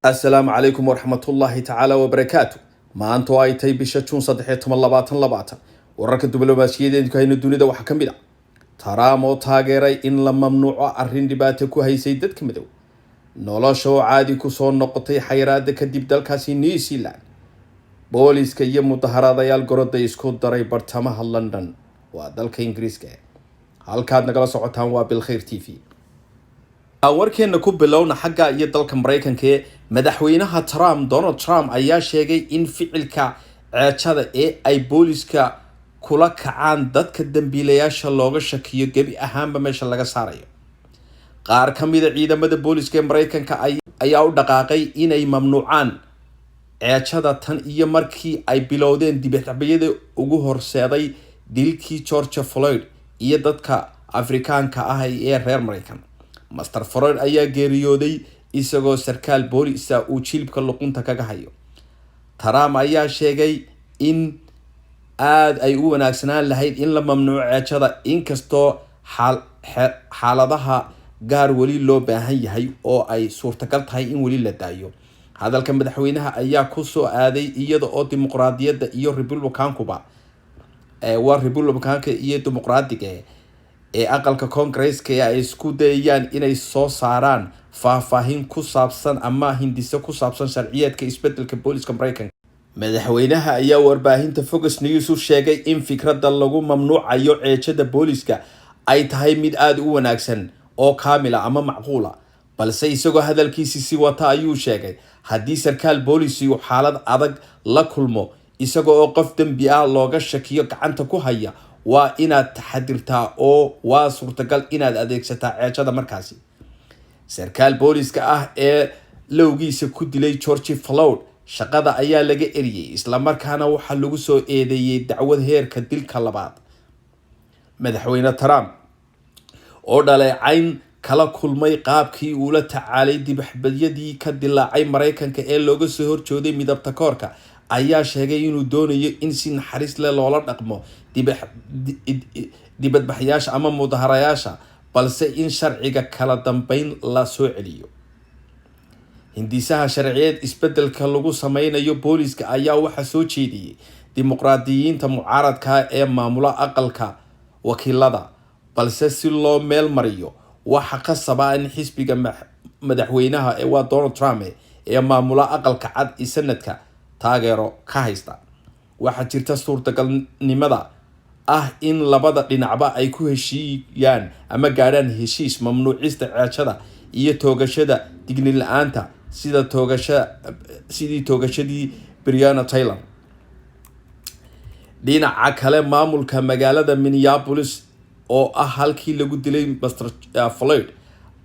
السلام عليكم ورحمة الله تعالى وبركاته. ما أنتوا أي تي بشتون صدحيتم اللباتن wararka diblomaasiyadeed ka hayno dunida waxa kamid ah Trump oo taageeray in la mamnuuco arrin dhibaato ku haysay dadka madow nolosha oo caadi ku soo noqotay xayiraada kadib dalkaasi New Zealand booliska iyo mudaharaadayaal goroday isku daray bartamaha London waa dalka Ingiriiska halkaad nagala socotaan waa Bilkhair TV warkeena ku bilowna xagga iyo dalka Mareykanka madaxweynaha Donald Trump ayaa sheegay in ficilka ceechada ee ay booliska kula kacaan dadka dambiilayaasha looga shakiyo gabi ahaanba meesha laga saarayo qaar kamid ah ciidamada booliska Mareykanka ayaa u dhaqaaqay inay mamnuucaan ceechada tan iyo markii ay bilowdeen dibadbaxyada ugu horseeday dilkii George Floyd iyo dadka Afrikaanka ah ee reer Mareykan Mr. Floyd ayaa geeriyooday isagoo sarkaal booliska uu jilibka luqunta kaga hayo Trump ayaa sheegay in aad ay u wanaagsanaan lahayd in la mamnuuco ceechada inkastoo xaaladaha gaar wali loo baahan yahay oo ay suurtagal tahay in wali la daayo hadalka madaxweynaha ayaa ku soo aaday iyada oo dimuqraadiyadda iyo republicankuba waa republicanka iyo dimuqraadiga ee aqalka Congress-ka ay isku dayayaan inay soo saaraan faahfaahin ku saabsan ama hindise ku saabsan sharciyeedka isbedelka booliska Mareykanka madaxweynaha ayaa warbaahinta Fox News u sheegay in fikradda lagu mamnuucayo ceechada booliska ay tahay mid aad u wanaagsan oo kaamila ama macquula balse isagoo hadalkiisa si wata ayuu sheegay haddii sarkaal booliisi uu xaalad adag la kulmo isagoo oo qof dambi ah looga shakiyo gacanta ku haya waa inaad taxadirtaa oo waa suurtagal inaad adeegsataa ceechada markaasi sarkaal booliska ah ee lowgiisa ku dilay George Floyd shaqada ayaa laga eriyay isla markaana waxa lagu soo eedeeyay dacwad heerka dilka labaad madaxweyne Trump oo dhaleecayn kala kulmay qaabkii uu la tacaalay dibadbaxyadii ka dilaacay Mareykanka ee looga soo horjooday midabta koorka ayaa sheegay inuu doonayo in si naxariis leh loola dhaqmo dibadbaxyaasha ama mudaharayaasha balse in sharciga kala dambeyn la soo celiyo hindisaha sharciyeed isbedelka lagu sameynayo booliska ayaa waxa soo jeediyay dimuqraadiyiinta mucaaradka ee maamula aqalka wakiilada balse si loo meel mariyo waxa qasaba in xisbiga madaxweynaha ee waa Donald Trump ee maamula aqalka cad ee sanadka taageero ka haysta waxa jirta suurtagalnimada ah in labada dhinacba ay ku heshiiyaan ama gaaraan heshiis mamnuucista ceechada iyo toogashada digniin la'aanta sidii toogashadii Breonna Taylor dhinaca kale maamulka magaalada Minneapolis oo ah halkii lagu dilay Mr. Floyd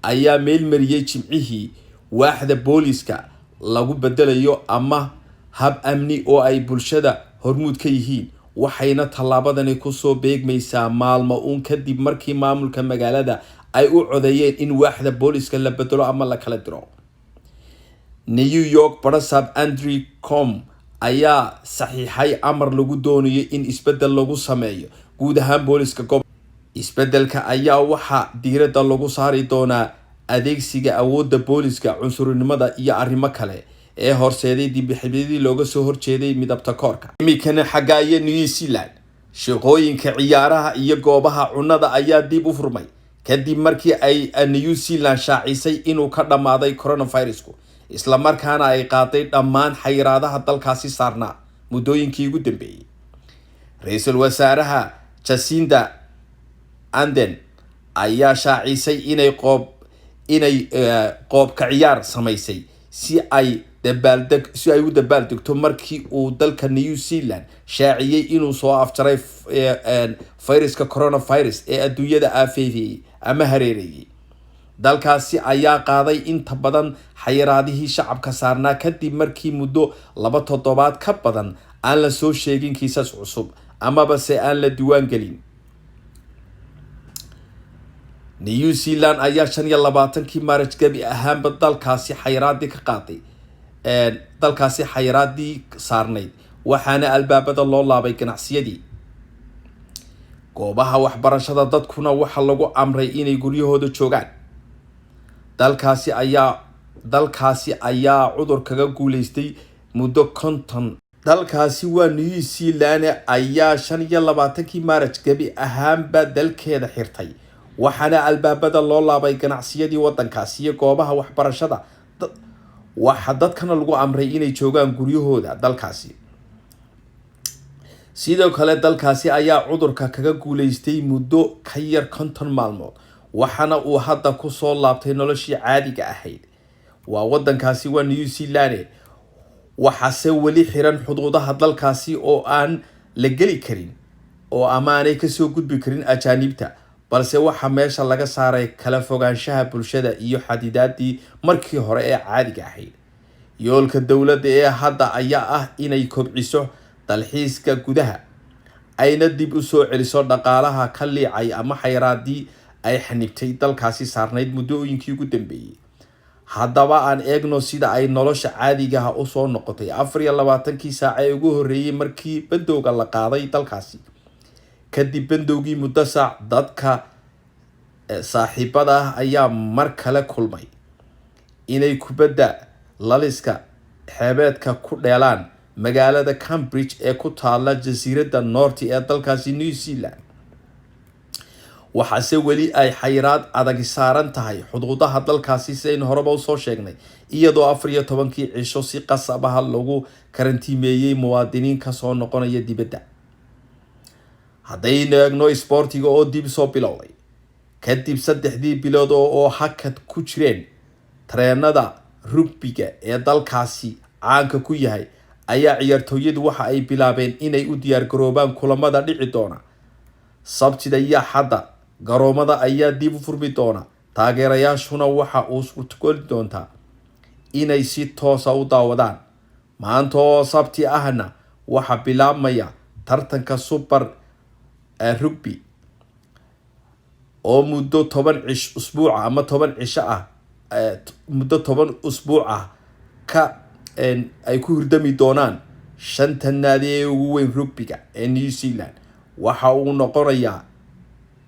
ayaa meel mariyay jimcihii waaxda booliska lagu bedelayo ama hab amni oo ay bulshada hormuud ka yihiin waxayna tallaabadani ku soo beegmaysaa maalmo uun kadib markii maamulka magaalada ay u codeeyeen in waaxda booliska la bedelo ama la kala diro New York Barasab Andrew Com ayaa saxiixay amar lagu doonayo in isbedel lagu sameeyo guud ahaan booliska isbedelka ayaa waxa diiradda lagu saari doonaa adeegsiga awoodda booliska cunsurinimada iyo arrimo kale ee horseeday dibadbaxyadii looga soo horjeeday midabta koorka imikana xagga iyo New Zealand shaqooyinka ciyaaraha iyo goobaha cunada ayaa dib u furmay kadib markii ay New Zealand shaacisay inuu ka dhamaaday coronavirusku isla markaana ay qaaday dhammaan xayiraadaha dalkaasi saarnaa muddooyinkii ugu dambeeyay ra'iisul wasaaraha Jacinda Ardern ayaa shaacisay inay qoob ka ciyaar samaysay si ay u dabaaldegto markii uu dalka New Zealand shaaciyay inuu soo afjaray fayraska coronavirus ee adduunyada aafeeyay ama hareerayay dalkaasi ayaa qaaday inta badan xayiraadihii shacabka saarnaa kadib markii muddo 2 toddobaad ka badan aan la soo sheegin kiisas cusub amaba se aan la diiwaan gelin New Zealand ayaa 25kii Maarch gabi ahaanba dalkaasi xayiraadii ka qaaday dalkaasi xayiraadii saarnayd waxaana albaabada loo laabay ganacsiyadii goobaha waxbarashada dadkuna waxa lagu amray inay guryahooda joogaan dalkaasi ayaa dalkaasi ayaa cudur kaga guuleystay muddo 50. dalkaasi waa New Zealand ayaa 25kii Maarch gabi ahaanba dalkeeda xirtay, waxaana albaabada loo laabay ganacsiyadii wadankaasi iyo goobaha waxbarashada. waxa dadkana lagu amray inay joogaan guryahooda dalkaasi. sidoo kale dalkaasi ayaa cudurka kaga guuleystay muddo ka yar 50 maalmood, waxaana uu hadda ku soo laabtay noloshii caadiga ahayd. waa wadankaasi waa New Zealand, waxaase weli xiran xuduudaha dalkaasi oo aan la geli karin oo amaanay ka soo gudbi karin ajaanibta, balse waxa meesha laga saaray kala fogaanshaha bulshada iyo xadidaadii markii hore ee caadiga ahayd. yoolka dowladda ee hadda ayaa ah inay kobciso dalxiiska gudaha, ayna dib u soo celiso dhaqaalaha ka liicay ama xayraadii ay xanibtay dalkaasi saarnayd muddooyinkii ugu dambeeyay. haddaba aan eegno sida ay nolosha caadiga ah u soo noqotay 24kii saac ee ugu horreeyay markii bandowga la qaaday dalkaasi. kadib bandowgii muddo saac, dadka saaxiibada ah ayaa mar kale kulmay inay kubadda laliska xeebeedka ku dheelaan magaalada Cambridge ee ku taala jasiiradda North ee dalkaasi New Zealand. waxaase weli ay xayiraad adag saaran tahay xuduudaha dalkaasi sidaynu horeba usoo sheegnay, iyadoo 14kii cisho si qasab ah lagu karantiimeeyey muwaadiniin kasoo noqonaya dibadda. haddaynu eegno isboortiga oo dib soo bilowday kadib 3 bilood oo hakad ku jireen, tareenada rugbiga ee dalkaasi caanka ku yahay ayaa ciyaartooyadu waxa ay bilaabeen inay u diyaar garoobaan kulamada dhici doona Sabtida iyo Axadda. garoomada ayaa dib u furmi doona, taageerayaashuna waxa uu suurtageli doontaa inay si toos ah u daawadaan. maanta oo Sabti ahna waxa bilaabmaya tartanka Super Rugby oo muddo 10 usbuuc ama 10 cisho ah muddo 10 usbuuc ah ay ku hurdami doonaan 5 naadi ee ugu weyn rugbiga ee New Zealand. waxa uu noqonayaa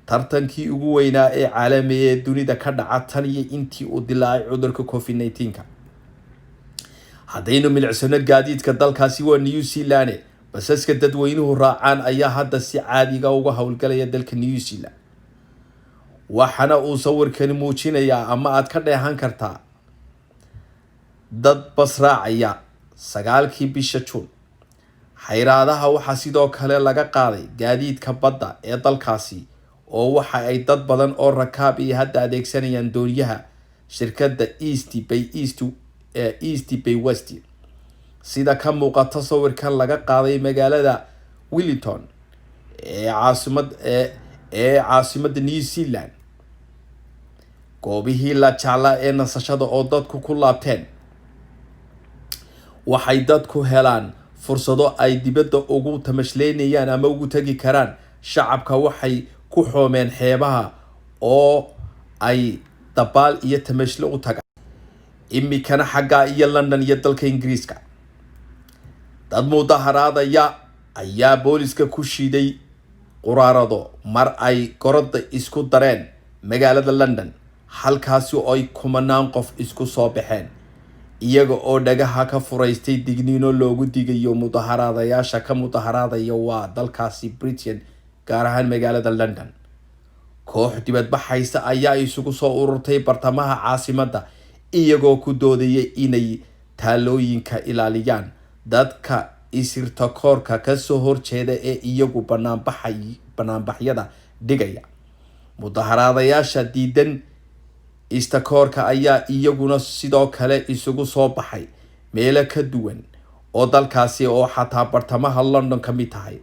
tartankii ugu weynaa ee caalamiga ee dunida ka dhaca tan iyo intii uu dilaacay cudurka COVID-19. haddaynu milicsano gaadiidka dalkaasi waa New Zealand, basaska dadweynuhu raacaan ayaa hadda si caadiga uga howlgalaya dalka New Zealand. waxaana uu sawirkani muujinayaa ama aad ka dheehan kartaa dad bas raacaya 9kii bisha June. xayraadaha waxaa sidoo kale laga qaaday gaadiidka badda ee dalkaasi, oo waxa ay dad badan oo rakaab iyo hadda adeegsanayaan dooniyaha shirkadda East Bay West. sida ka muuqata sawirkan laga qaaday magaalada Wellington ee caasimadda New Zealand. goobihii la jeclaa ee nasashada oo dadku ku laabteen, waxay dadku helaan fursado ay dibadda ugu tamashlaynayaan ama ugu tagi karaan. shacabka waxay ku xoomeen xeebaha oo ay dabaal iyo tamashlo u tagaan. imikana xagga iyo London iyo dalka Ingiriiska, dad mudaharaadaya ayaa booliska ku shiiday quraarado mar ay gorodda isku dareen magaalada London, halkaasi oo ay kumanaan qof isku soo baxeen iyaga oo dhagaha ka furaystay digniino loogu digayo mudaharaadayaasha ka mudaharaadaya waa dalkaasi Britain, gaar ahaan magaalada London. koox dibadbaxaysa ayaa isugu soo ururtay bartamaha caasimadda iyagoo ku doodayay inay taalooyinka ilaaliyaan dadka isirta koorka ka soo horjeeda ee iyagu banaanbaxyada dhigaya. mudaharaadayaasha diidan istakoorka ayaa iyaguna sidoo kale isugu soo baxay meelo ka duwan oo dalkaasi oo xataa bartamaha London ka mid tahay.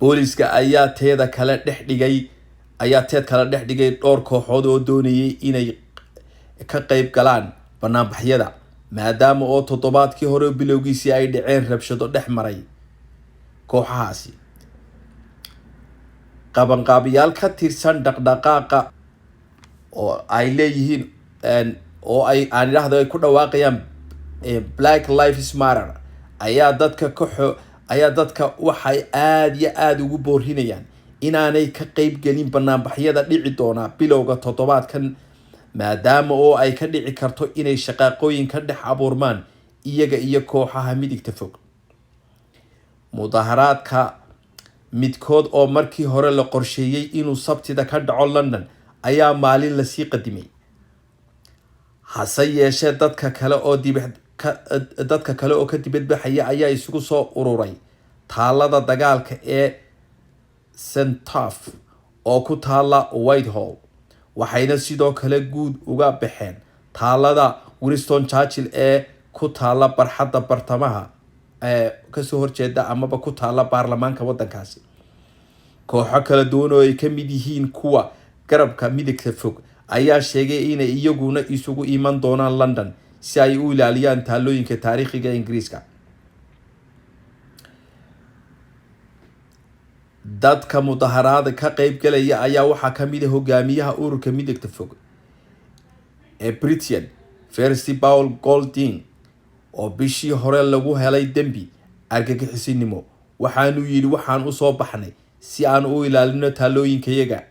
booliska ayaa teed kale dhex dhigay dhowr kooxood oo doonayay inay ka qayb galaan banaanbaxyada, maadaama oo toddobaadkii hore bilowgiisii ay dhaceen rabshado dhex maray kooxahaasi. qabanqaabiyaal ka tirsan dhaqdhaqaaqa oo ay leeyihiin oo ay ku dhawaaqayaan Black Lives Matter ayaa dadka waxay aad ugu boorinayaan inaanay ka qayb gelin banaanbaxyada dhici doona bilowga toddobaadkan maadaama oo ay ka dhici karto inay shaqaaqooyin ka dhex abuurmaan iyaga iyo kooxaha midigta fog. mudaharaadka midkood oo markii hore la qorsheeyay inuu Sabtida ka dhaco London ayaa maalin la sii qadimay, hase yeeshee dadka kale oo ka dibadbaxaya ayaa isugu soo ururay taalada dagaalka ee Centaf oo ku taala Whitehall, waxayna sidoo kale guud uga baxeen taalada Winston Churchill ee ku taala barxadda bartamaha kasoo horjeeda amaba ku taala baarlamaanka wadankaasi. kooxo kala duwan oo ay ka mid yihiin kuwa garabka midigta fog ayaa sheegay inay iyaguna isugu iman doonaan London si ay u ilaaliyaan taalooyinka taariikhiga Ingiriiska. dadka mudaharaada ka qayb galaya ayaa waxaa ka mid ah hogaamiyaha ururka midigta fog ee Britain Percy Paul Golding oo bishii hore lagu helay dembi argagixisinimo, waxaanu yidhi waxaan u soo baxnay si aan u ilaalino taalooyinkayaga.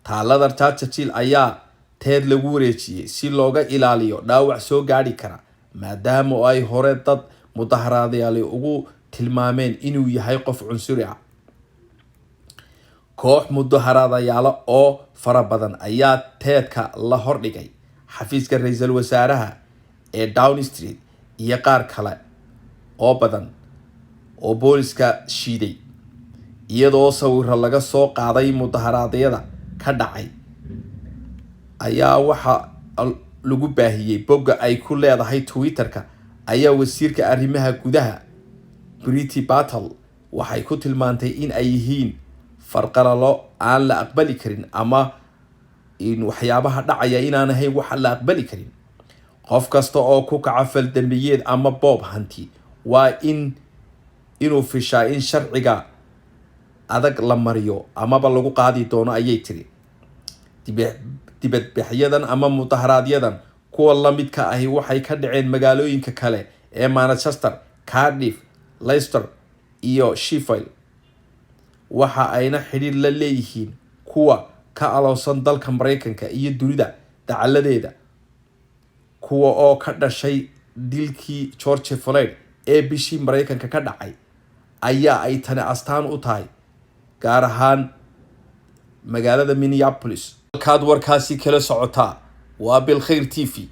taalada Churchill ayaa teed lagu wareejiyay si looga ilaaliyo dhaawac soo gaari kara, maadaama ay hore dad mudaharaadayaal ugu tilmaameen inuu yahay qof cunsuri ah. koox mudaharaadayaal oo fara badan ayaa teedka la hordhigay xafiiska ra'iisul wasaaraha ee Downing Street iyo qaar kale oo badan oo booliska shiiday, iyadoo sawirro laga soo qaaday mudaharaadyada ka dhacay ayaa waxa lagu baahiyay bogga ay ku leedahay Twitter-ka. ayaa wasiirka arrimaha gudaha Priti Patel waxay ku tilmaantay in ay yihiin farqalalo aan la aqbali karin ama in waxyaabaha dhacaya inaan ahayn wax la aqbali karin. qof kasta oo ku kaca fal dambiyeed ama boob hanti waa inuu fishaa in sharciga adag la mariyo amaba lagu qaadi doono, ayay tiri. dibadbaxyadan ama mudaharaaadyadan kuwa la midka ahi waxay ka dhaceen magaalooyinka kale ee Manchester, Cardiff, Leicester iyo Sheffield, waxa ayna xiriir la leeyihiin kuwa ka aloosan dalka Mareykanka iyo dunida dacaladeeda, kuwa oo ka dhashay dilkii George Floyd ee bishii Mareykanka ka dhacay. ayaa ay tani astaan u tahay, gaar ahaan magaalada Minneapolis. halkaad warkaasi kala socotaa waa Bilkhayr TV.